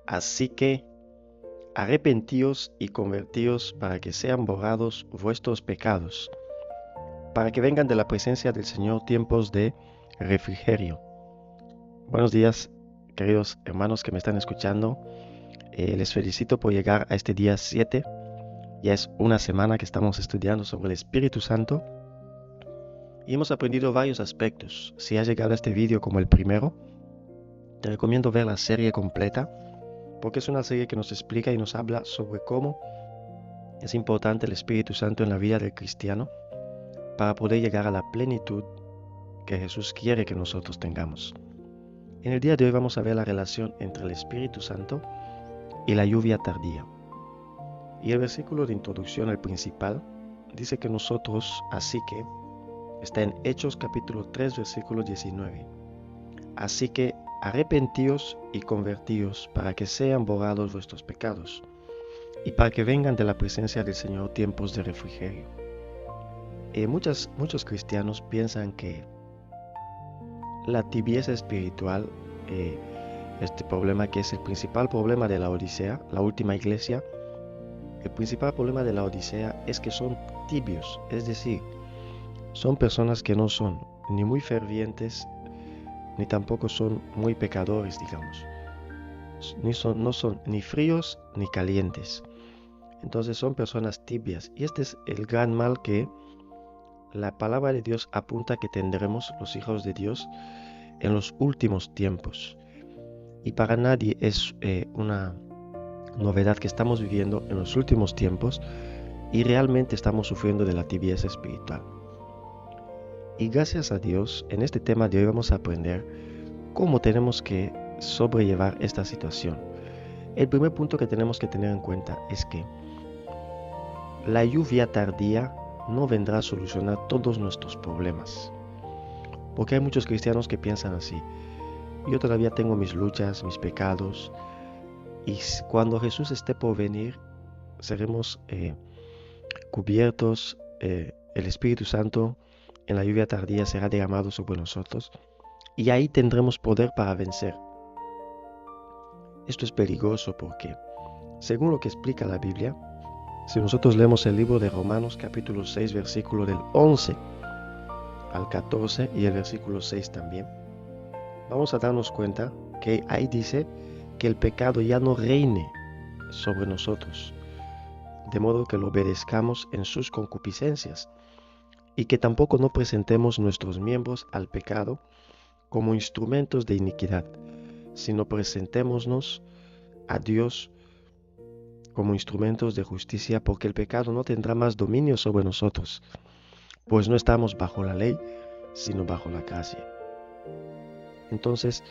Así que arrepentíos y convertíos para que sean borrados vuestros pecados, para que vengan de la presencia del Señor tiempos de refrigerio. Buenos días, queridos hermanos que me están escuchando. Les felicito por llegar a este día 7. Ya es una semana que estamos estudiando sobre el Espíritu Santo y hemos aprendido varios aspectos. Si has llegado a este vídeo como el primero, te recomiendo ver la serie completa, porque es una serie que nos explica y nos habla sobre cómo es importante el Espíritu Santo en la vida del cristiano para poder llegar a la plenitud que Jesús quiere que nosotros tengamos. En el día de hoy vamos a ver la relación entre el Espíritu Santo y la lluvia tardía. Y el versículo de introducción, el principal, dice que nosotros, así que, está en Hechos capítulo 3, versículo 19. Así que arrepentíos y convertíos para que sean borrados vuestros pecados y para que vengan de la presencia del Señor tiempos de refrigerio. Muchos cristianos piensan que la tibieza espiritual, este problema que es el principal problema de la Odisea, la última iglesia, el principal problema de la Odisea es que son tibios, es decir, son personas que no son ni muy fervientes, ni tampoco son muy pecadores, digamos. No son ni fríos ni calientes. Entonces son personas tibias. Y este es el gran mal que la palabra de Dios apunta que tendremos los hijos de Dios en los últimos tiempos. Y para nadie es una novedad que estamos viviendo en los últimos tiempos y realmente estamos sufriendo de la tibieza espiritual. Y gracias a Dios, en este tema de hoy vamos a aprender cómo tenemos que sobrellevar esta situación. El primer punto que tenemos que tener en cuenta es que la lluvia tardía no vendrá a solucionar todos nuestros problemas. Porque hay muchos cristianos que piensan así. Yo todavía tengo mis luchas, mis pecados, y cuando Jesús esté por venir, seremos cubiertos, el Espíritu Santo en la lluvia tardía será derramado sobre nosotros, y ahí tendremos poder para vencer. Esto es peligroso porque, según lo que explica la Biblia, si nosotros leemos el libro de Romanos capítulo 6, versículo del 11 al 14 y el versículo 6 también, vamos a darnos cuenta que ahí dice que el pecado ya no reine sobre nosotros, de modo que lo obedezcamos en sus concupiscencias, y que tampoco no presentemos nuestros miembros al pecado como instrumentos de iniquidad, sino presentémonos a Dios como instrumentos de justicia, porque el pecado no tendrá más dominio sobre nosotros, pues no estamos bajo la ley, sino bajo la gracia. Entonces,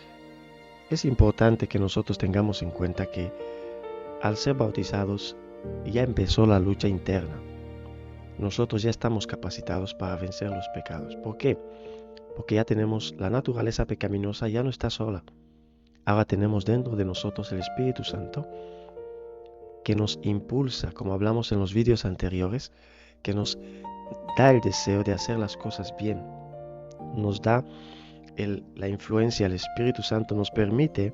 es importante que nosotros tengamos en cuenta que al ser bautizados ya empezó la lucha interna. Nosotros ya estamos capacitados para vencer los pecados. ¿Por qué? Porque ya tenemos la naturaleza pecaminosa, ya no está sola. Ahora tenemos dentro de nosotros el Espíritu Santo que nos impulsa, como hablamos en los vídeos anteriores, que nos da el deseo de hacer las cosas bien. Nos da la influencia, el Espíritu Santo nos permite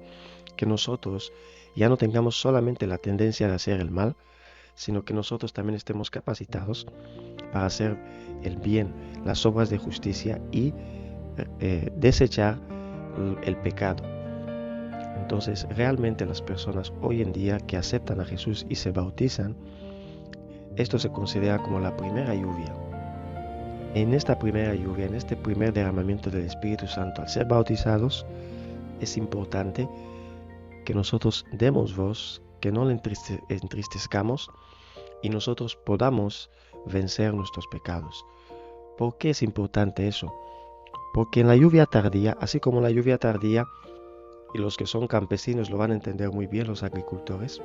que nosotros ya no tengamos solamente la tendencia de hacer el mal, sino que nosotros también estemos capacitados para hacer el bien, las obras de justicia y desechar el pecado. Entonces, realmente las personas hoy en día que aceptan a Jesús y se bautizan, esto se considera como la primera lluvia. En esta primera lluvia, en este primer derramamiento del Espíritu Santo, al ser bautizados, es importante que nosotros demos voz, que no le entristezcamos y nosotros podamos vencer nuestros pecados. ¿Por qué es importante eso? Porque en la lluvia tardía, así como la lluvia tardía, y los que son campesinos lo van a entender muy bien, los agricultores,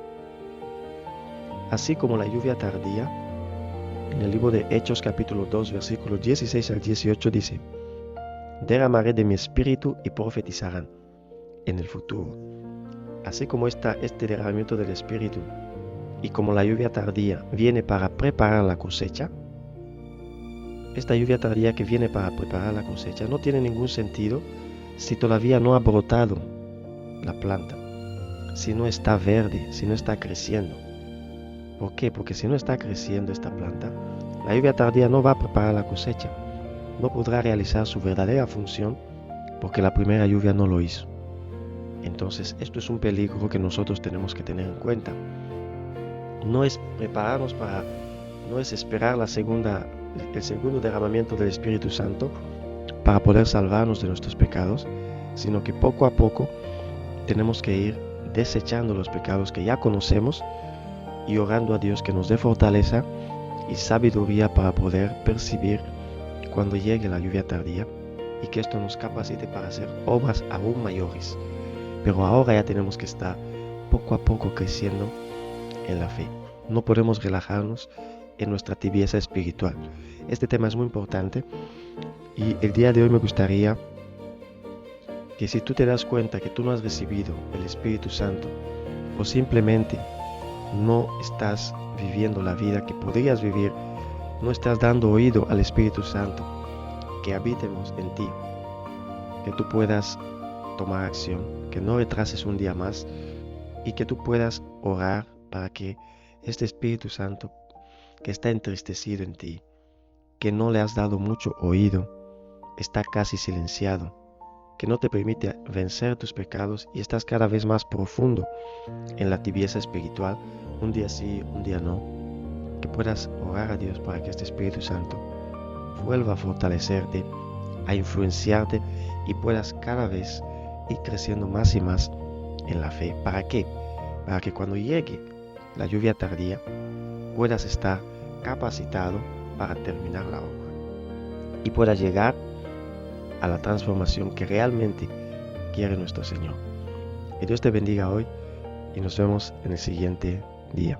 así como la lluvia tardía, en el libro de Hechos capítulo 2, versículos 16 al 18 dice: derramaré de mi espíritu y profetizarán en el futuro. Así como este derramamiento del espíritu y como la lluvia tardía viene para preparar la cosecha, esta lluvia tardía que viene para preparar la cosecha no tiene ningún sentido si todavía no ha brotado la planta, si no está verde, si no está creciendo. ¿Por qué? Porque si no está creciendo esta planta, la lluvia tardía no va a preparar la cosecha, no podrá realizar su verdadera función porque la primera lluvia no lo hizo. Entonces, esto es un peligro que nosotros tenemos que tener en cuenta. No es prepararnos no es esperar el segundo derramamiento del Espíritu Santo para poder salvarnos de nuestros pecados, sino que poco a poco tenemos que ir desechando los pecados que ya conocemos y orando a Dios que nos dé fortaleza y sabiduría para poder percibir cuando llegue la lluvia tardía y que esto nos capacite para hacer obras aún mayores. Pero ahora ya tenemos que estar poco a poco creciendo en la fe. No podemos relajarnos en nuestra tibieza espiritual. Este tema es muy importante y el día de hoy me gustaría que si tú te das cuenta que tú no has recibido el Espíritu Santo o simplemente no estás viviendo la vida que podrías vivir, no estás dando oído al Espíritu Santo que habitemos en ti, que tú puedas tomar acción, que no retrases un día más y que tú puedas orar para que este Espíritu Santo que está entristecido en ti, que no le has dado mucho oído, está casi silenciado, que no te permite vencer tus pecados y estás cada vez más profundo en la tibieza espiritual, un día sí, un día no, que puedas orar a Dios para que este Espíritu Santo vuelva a fortalecerte, a influenciarte y puedas cada vez ir creciendo más y más en la fe. ¿Para qué? Para que cuando llegue la lluvia tardía puedas estar capacitado para terminar la obra y puedas llegar a la transformación que realmente quiere nuestro Señor. Que Dios te bendiga hoy y nos vemos en el siguiente día.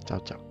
Chao, chao.